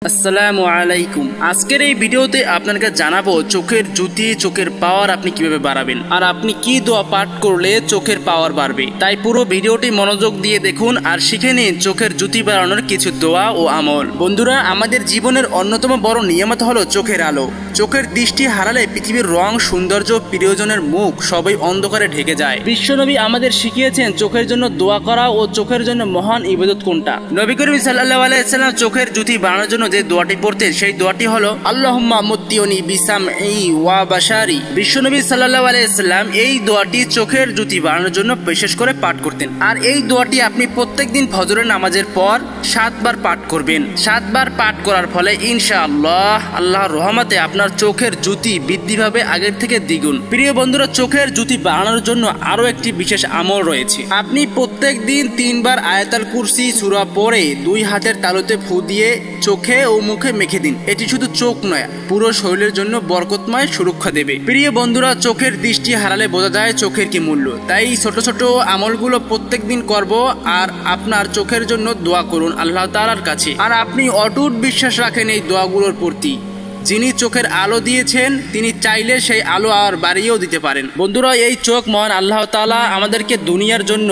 আসসালামু আলাইকুম। আজকের এই ভিডিওতে আপনাকে জানাবো চোখের জ্যোতি, চোখের পাওয়ার আপনি কিভাবে বাড়াবেন আর আপনি কি দোয়া পাঠ করলে চোখের পাওয়ার বাড়বে। তাই পুরো ভিডিওটি মনোযোগ দিয়ে দেখুন আর শিখে নিন চোখের জ্যোতি বাড়ানোর কিছু দোয়া ও আমল। বন্ধুরা, আমাদের জীবনের অন্যতম বড় নিয়ামত হলো চোখের আলো। চোখের দৃষ্টি হারালে পৃথিবীর রং, সৌন্দর্য, প্রিয়জনের মুখ সবই অন্ধকারে ঢেকে যায়। বিশ্বনবী আমাদের শিখিয়েছেন চোখের জন্য দোয়া করা ও চোখের জন্য মহান ইবাদত কোনটা। নবী করিম সাল্লাল্লাহু আলাইহি ওয়াসাল্লাম চোখের জ্যোতি বাড়ানোর জন্য যে দোয়াটি পড়তেন সেই দোয়াটি হলো আল্লাহুম্মা মুত্তিউনি বিসামঈ ওয়া বাশারি। বিশ্বনবী সাল্লাল্লাহু আলাইহি ওয়াসাল্লাম এই দোয়াটি চোখের জ্যোতি বাড়ানোর জন্য বিশেষ করে পাঠ করতেন। আর এই দোয়াটি আপনি প্রত্যেকদিন ফজরের নামাজের পর 7 বার পাঠ করবেন। 7 বার পাঠ করার ফলে ইনশাআল্লাহ আল্লাহর রহমতে আপনার চোখের জ্যোতি বৃদ্ধি পাবে আগের থেকে দ্বিগুণ। প্রিয় বন্ধুরা, চোখের জ্যোতি বাড়ানোর জন্য আরো একটি বিশেষ আমল রয়েছে। আপনি প্রত্যেক দিন 3 বার আয়াতুল কুরসি সূরা পড়ে 2 হাতের তালুতে ফু দিয়ে চোখে ও মুখে মেখে দিন। এটি শুধু চোখ নয়, পুরো শরীরের জন্য বরকতময় সুরক্ষা দেবে। প্রিয় বন্ধুরা, চোখের দৃষ্টি হারালে বোঝা যায় চোখের কি মূল্য। তাই ছোট ছোট আমলগুলো প্রত্যেক দিন করব আর আপনার চোখের জন্য দোয়া করুন আল্লাহ তাআলার কাছে। আর আপনি অটুট বিশ্বাস রাখেন এই দোয়াগুলোর প্রতি। যিনি চোখের আলো দিয়েছেন তিনি চাইলে সেই আলো আর বাড়িয়েও দিতে পারেন। বন্ধুরা, এই চোখ মহান আল্লাহ তাআলা আমাদেরকে দুনিয়ার জন্য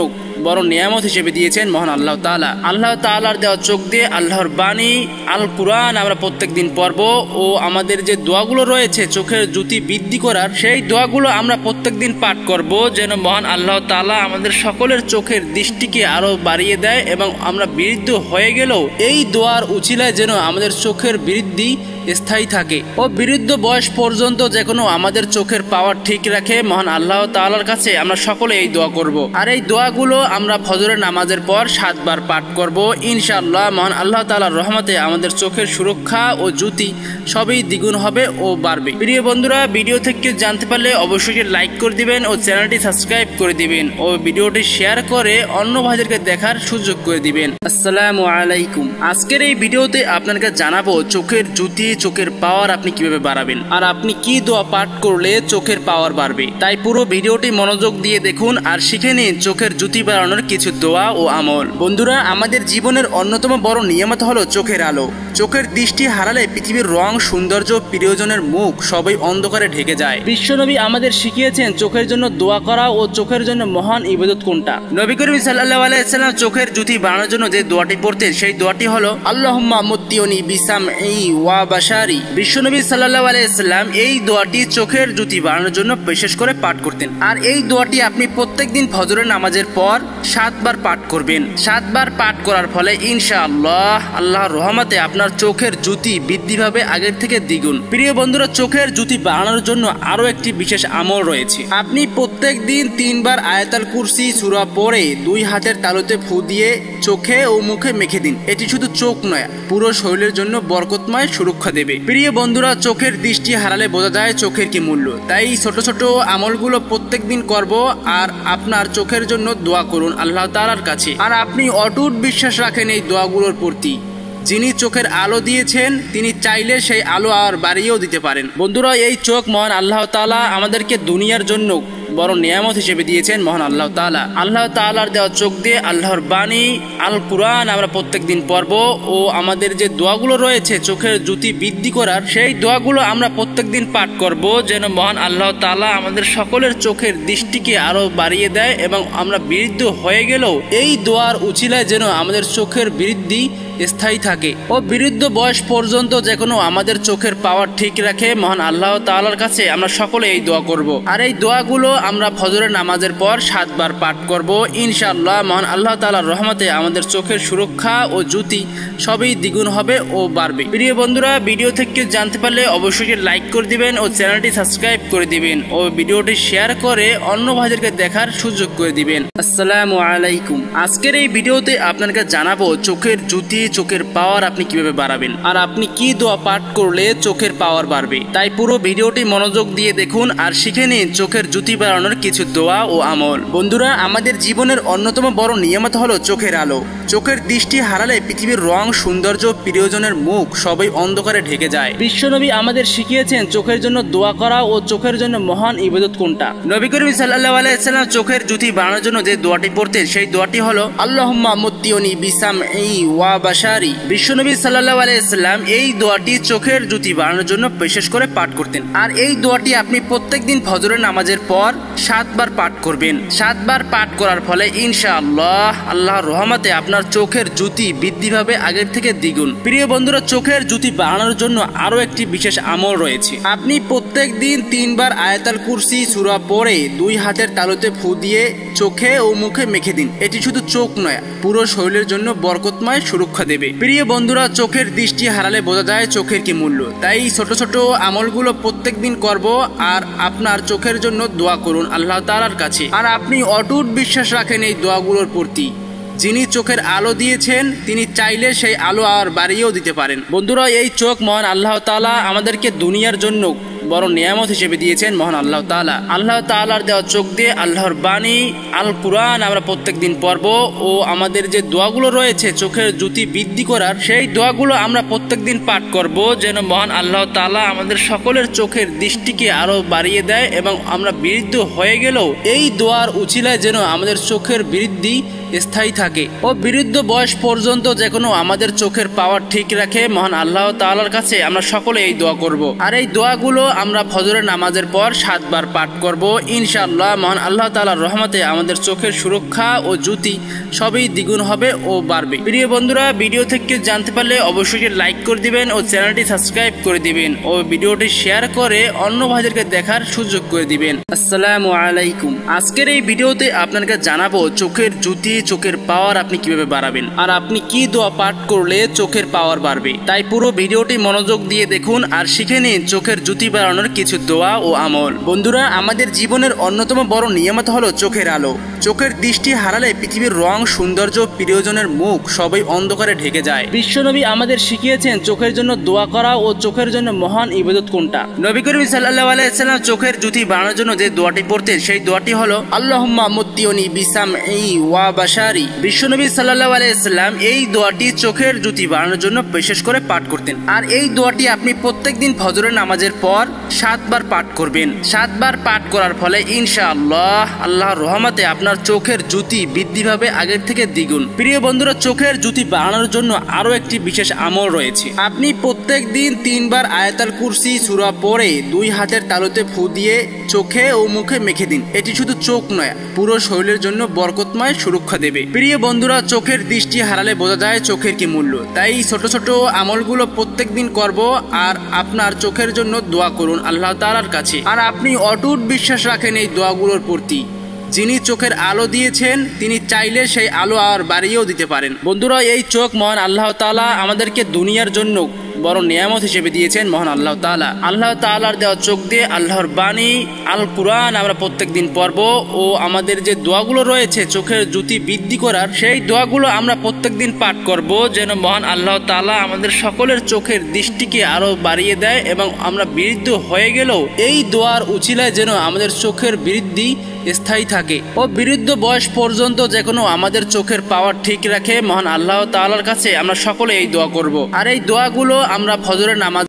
বড় নিয়ামত হিসেবে দিয়েছেন। মহান আল্লাহ তাআলা, আল্লাহ তাআলার দেওয়া চোখ দিয়ে আল্লাহর বাণী আল কুরআন আমরা প্রত্যেক দিন পড়ব ও আমাদের যে দোয়াগুলো রয়েছে চোখের জ্যোতি বৃদ্ধি করার, সেই দোয়াগুলো আমরা প্রত্যেক দিন পাঠ করব যেন মহান আল্লাহ তাআলা আমাদের সকলের চোখের দৃষ্টিকে আরো বাড়িয়ে দেয় এবং আমরা বৃদ্ধ হয়ে গেলেও এই দোয়ার উছিলায় যেন আমাদের চোখের বৃদ্ধি স্থায়ী থাকে ও বৃদ্ধ বয়স পর্যন্ত যে কোনো আমাদের চোখের পাওয়ার ঠিক রাখে। মহান আল্লাহ তাআলার কাছে আমরা সকলে এই দোয়া করব। আর এই দোয়াগুলো আমরা ফজরের নামাজের পর 7 বার পাঠ করব। ইনশাআল্লাহ মহান আল্লাহ তাআলার রহমতে আমাদের চোখের সুরক্ষা ও জ্যোতি সবই দ্বিগুণ হবে ও বাড়বে। প্রিয় বন্ধুরা, ভিডিও থেকে জানতে পারলে অবশ্যই লাইক করে দিবেন ও চ্যানেলটি সাবস্ক্রাইব করে দিবেন ও ভিডিওটি শেয়ার করে অন্য ভাইদেরকে দেখার সুযোগ করে দিবেন। আসসালামু আলাইকুম। আজকের এই ভিডিওতে আপনাকে জানাবো চোখের জ্যোতি, চোখের পাওয়ার আপনি কিভাবে বাড়াবেন আর আপনি কি দোয়া পাঠ করলে চোখের পাওয়ার বাড়বে। তাই পুরো ভিডিওটি মনোযোগ দিয়ে দেখুন আর শিখে নিন চোখের জ্যোতি বাড়ানোর কিছু দোয়া ও আমল। বন্ধুরা, আমাদের জীবনের অন্যতম বড় নিয়ামত হলো চোখের আলো। চোখের দৃষ্টি হারালে পৃথিবীর রং, সৌন্দর্য, প্রিয়জনের মুখ সবই অন্ধকারে ঢেকে যায়। বিশ্বনবী আমাদের শিখিয়েছেন চোখের জন্য দোয়া করা ও চোখের জন্য মহান ইবাদত কোনটা। নবী করিম সাল্লাল্লাহু আলাইহি ওয়াসাল্লাম চোখের জ্যোতি বাড়ানোর জন্য যে দোয়াটি পড়তেন সেই দোয়াটি হলো আল্লাহুম্মা মুত্তিউনি বিসামঈ ওয়া বাশারি। বিশ্বনবী সাল্লাল্লাহু আলাইহি ওয়াসাল্লাম এই দোয়াটি চোখের জ্যোতি বাড়ানোর জন্য বিশেষ করে পাঠ করতেন। আর এই দোয়াটি আপনি প্রত্যেকদিন ফজরের নামাজের পর 7 বার পাঠ করবেন। 7 বার পাঠ করার ফলে ইনশাআল্লাহ আল্লাহর রহমতে আপনার চোখের জ্যোতি বৃদ্ধি পাবে আগের থেকে দ্বিগুণ। প্রিয় বন্ধুরা, চোখের জ্যোতি বাড়ানোর জন্য আরো একটি বিশেষ আমল রয়েছে। আপনি প্রত্যেক দিন 3 বার আয়াতুল কুরসি সূরা পড়ে 2 হাতের তালুতে ফু দিয়ে চোখে ও মুখে মেখে দিন। এটি শুধু চোখ নয়, পুরো শরীরের জন্য বরকতময় সুরক্ষা দেবে। প্রিয় বন্ধুরা, চোখের দৃষ্টি হারালে বোঝা যায় চোখের কি মূল্য। তাই ছোট ছোট আমলগুলো প্রত্যেক দিন করব আর আপনার চোখের জন্য দোয়া করুন আল্লাহ তাআলার কাছে। আর আপনি অটুট বিশ্বাস রাখেন এই দোয়াগুলোর প্রতি। যিনি চোখের আলো দিয়েছেন তিনি চাইলে সেই আলো আর বাড়িয়েও দিতে পারেন। বন্ধুরা, এই চোখ মহান আল্লাহ তাআলা আমাদেরকে দুনিয়ার জন্য বড় নিয়ামত হিসেবে দিয়েছেন। মহান আল্লাহ তাআলা, আল্লাহ তাআলার দেওয়া চোখ দিয়ে আল্লাহর বাণী আল কুরআন আমরা প্রত্যেক দিন পড়ব ও আমাদের যে দোয়াগুলো রয়েছে চোখের জ্যোতি বৃদ্ধি করার, সেই দোয়াগুলো আমরা প্রত্যেক দিন পাঠ করব যেন মহান আল্লাহ তাআলা আমাদের সকলের চোখের দৃষ্টিকে আরো বাড়িয়ে দেয় এবং আমরা বৃদ্ধ হয়ে গেলেও এই দোয়ার উছিলায় যেন আমাদের চোখের বৃদ্ধি স্থায়ী থাকে ও বৃদ্ধ বয়স পর্যন্ত যে কোনো আমাদের চোখের পাওয়ার ঠিক রাখে। মহান আল্লাহ তাআলার কাছে আমরা সকলে এই দোয়া করব। আর এই দোয়াগুলো আমরা ফজরের নামাজের পর 7 বার পাঠ করব। ইনশাআল্লাহ মহান আল্লাহ তাআলার রহমতে আমাদের চোখের সুরক্ষা ও জ্যোতি সবই দ্বিগুণ হবে ও বাড়বে। প্রিয় বন্ধুরা, ভিডিও থেকে জানতে পারলে অবশ্যই লাইক করে দিবেন ও চ্যানেলটি সাবস্ক্রাইব করে দিবেন ও ভিডিওটি শেয়ার করে অন্য ভাইদেরকে দেখার সুযোগ করে দিবেন। আসসালামু আলাইকুম। আজকের এই ভিডিওতে আপনাকে জানাবো চোখের জ্যোতি, চোখের পাওয়ার আপনি কিভাবে বাড়াবেন আর আপনি কি দোয়া পাঠ করলে চোখের পাওয়ার বাড়বে। তাই পুরো ভিডিওটি মনোযোগ দিয়ে দেখুন আর শিখে নিন চোখের জ্যোতি বাড়ানোর কিছু দোয়া ও আমল। বন্ধুরা, আমাদের জীবনের অন্যতম বড় নিয়ামত হলো চোখের আলো। চোখের দৃষ্টি হারালে পৃথিবীর রং, সৌন্দর্য, প্রিয়জনের মুখ সবই অন্ধকারে ঢেকে যায়। বিশ্বনবী আমাদের শিখিয়েছেন চোখের জন্য দোয়া করা ও চোখের জন্য মহান ইবাদত কোনটা। নবী করিম সাল্লাল্লাহু আলাইহি ওয়াসাল্লাম চোখের জ্যোতি বাড়ানোর জন্য যে দোয়াটি পড়তেন সেই দোয়াটি হলো আল্লাহুম্মা মুত্তিউনি বিসামঈ ওয়া বাশারি। বিশ্বনবী সাল্লাল্লাহু আলাইহি ওয়াসাল্লাম এই দোয়াটি চোখের জ্যোতি বাড়ানোর জন্য বিশেষ করে পাঠ করতেন। আর এই দোয়াটি আপনি প্রত্যেকদিন ফজরের নামাজের পর 7 বার পাঠ করবেন। 7 বার পাঠ করার ফলে ইনশাআল্লাহ আল্লাহর রহমতে আপনার চোখের জ্যোতি বৃদ্ধি পাবে আগের থেকে দ্বিগুণ। প্রিয় বন্ধুরা, চোখের জ্যোতি বাড়ানোর জন্য আরো একটি বিশেষ আমল রয়েছে। আপনি প্রত্যেকদিন 3 বার আয়াতুল কুরসি সূরা পড়ে 2 হাতের তালুতে ফু দিয়ে চোখে ও মুখে মেখে দিন। এটি শুধু চোখ নয়, পুরো শরীরের জন্য বরকতময় সুরক্ষা দেবে। প্রিয় বন্ধুরা, চোখের দৃষ্টি হারালে বোঝা যায় চোখের কি মূল্য। তাই ছোট ছোট আমলগুলো প্রত্যেকদিন করব আর আপনার চোখের জন্য দোয়া করুন আল্লাহ তাআলার কাছে। আর আপনি অটুট বিশ্বাস রাখেন এই দোয়াগুলোর প্রতি। যিনি চোখের আলো দিয়েছেন তিনি চাইলে সেই আলো আর বাড়িয়েও দিতে পারেন। বন্ধুরা, এই চোখ মহান আল্লাহ তাআলা আমাদেরকে দুনিয়ার জন্য বড় নিয়ামত হিসেবে দিয়েছেন। মহান আল্লাহ তাআলা, আল্লাহ তাআলার দেওয়া চোখ দিয়ে আল্লাহর বাণী আল কুরআন আমরা প্রত্যেকদিন পড়ব ও আমাদের যে দোয়াগুলো রয়েছে চোখের জ্যোতি বৃদ্ধি করার, সেই দোয়াগুলো আমরা প্রত্যেকদিন পাঠ করব যেন মহান আল্লাহ তাআলা আমাদের সকলের চোখের দৃষ্টিকে আরো বাড়িয়ে দেয় এবং আমরা বৃদ্ধ হয়ে গেলেও এই দোয়ার উছিলায় যেন আমাদের চোখের বৃদ্ধি স্থায়ী থাকে ও বৃদ্ধ বয়স পর্যন্ত যে কোনো আমাদের চোখের পাওয়ার ঠিক রাখে। মহান আল্লাহ তাআলার কাছে আমরা সকলে এই দোয়া করব। আর এই দোয়াগুলো আমরা ফজরের নামাজের পর 7 বার পাঠ করব। ইনশাআল্লাহ মহান আল্লাহ তাআলার রহমতে আমাদের চোখের সুরক্ষা ও জ্যোতি সবই দ্বিগুণ হবে ও বাড়বে। প্রিয় বন্ধুরা, ভিডিও থেকে জানতে পারলে অবশ্যই লাইক করে দিবেন ও চ্যানেলটি সাবস্ক্রাইব করে দিবেন ও ভিডিওটি শেয়ার করে অন্য ভাইদেরকে দেখার সুযোগ করে দিবেন। আসসালামু আলাইকুম। আজকের এই ভিডিওতে আপনাকে জানাবো চোখের জ্যোতি, চোখের পাওয়ার আপনি কিভাবে বাড়াবেন আর আপনি কি দোয়া পাঠ করলে চোখের পাওয়ার বাড়বে। তাই পুরো ভিডিওটি মনোযোগ দিয়ে দেখুন আর শিখে নিন চোখের জ্যোতি বাড়ানোর কিছু দোয়া ও আমল। বন্ধুরা, আমাদের জীবনের অন্যতম বড় নিয়ামত হলো চোখের আলো। চোখের দৃষ্টি হারালে পৃথিবীর রং, সৌন্দর্য, প্রিয়জনের মুখ সবই অন্ধকারে ঢেকে যায়। বিশ্বনবী আমাদের শিখিয়েছেন চোখের জন্য দোয়া করা ও চোখের জন্য মহান ইবাদত কোনটা। নবী করিম সাল্লাল্লাহু আলাইহি ওয়াসাল্লাম চোখের জ্যোতি বাড়ানোর জন্য যে দোয়াটি পড়তেন সেই দোয়াটি হলো আল্লাহুম্মা মুত্তিউনি বিসামঈ ওয়া বাশারি। বিশ্বনবী সাল্লাল্লাহু আলাইহি ওয়াসাল্লাম এই দোয়াটি চোখের জ্যোতি বাড়ানোর জন্য বিশেষ করে পাঠ করতেন। আর এই দোয়াটি আপনি প্রত্যেকদিন ফজরের নামাজের পর 7 বার পাঠ করবেন। 7 বার পাঠ করার ফলে ইনশাআল্লাহ আল্লাহর রহমতে আপনার চোখের জ্যোতি বৃদ্ধি পাবে আগের থেকে দ্বিগুণ। প্রিয় বন্ধুরা, চোখের জ্যোতি বাড়ানোর জন্য আরো একটি বিশেষ আমল রয়েছে। আপনি প্রত্যেকদিন 3 বার আয়াতুল কুরসি সূরা পড়ে 2 হাতের তালুতে ফু দিয়ে চোখে ও মুখে মেখে দিন। এটি শুধু চোখ নয়, পুরো শরীরের জন্য বরকতময় সুরক্ষা দেবে। প্রিয় বন্ধুরা, চোখের দৃষ্টি হারালে বোঝা যায় চোখের কি মূল্য। তাই ছোট ছোট আমলগুলো প্রত্যেকদিন করব আর আপনার চোখের জন্য দোয়া করুন আল্লাহ তাআলার কাছে। আর আপনি অটুট বিশ্বাস রাখেন এই দোয়াগুলোর প্রতি। যিনি চোখের আলো দিয়েছেন তিনি চাইলে সেই আলো আর বাড়িয়েও দিতে পারেন। বন্ধুরা, এই চোখ মহান আল্লাহ তাআলা আমাদেরকে দুনিয়ার জন্য বড় নিয়ামত হিসেবে দিয়েছেন। মহান আল্লাহ তাআলা, আল্লাহ তাআলার দেওয়া চোখ দিয়ে আল্লাহর বাণী আল কুরআন আমরা প্রত্যেকদিন পড়ব ও আমাদের যে দোয়াগুলো রয়েছে চোখের জ্যোতি বৃদ্ধি করার, সেই দোয়াগুলো আমরা প্রত্যেকদিন পাঠ করব যেন মহান আল্লাহ তাআলা আমাদের সকলের চোখের দৃষ্টিকে আরো বাড়িয়ে দেয় এবং আমরা বৃদ্ধ হয়ে গেলেও এই দোয়ার উছিলায় যেন আমাদের চোখের বৃদ্ধি স্থায়ী থাকে ও বৃদ্ধ বয়স পর্যন্ত যে কোনো আমাদের চোখের পাওয়ার ঠিক রাখে। মহান আল্লাহ তাআলার কাছে আমরা সকলে এই দোয়া করব। আর এই দোয়াগুলো আমরা ফজরের নামাজ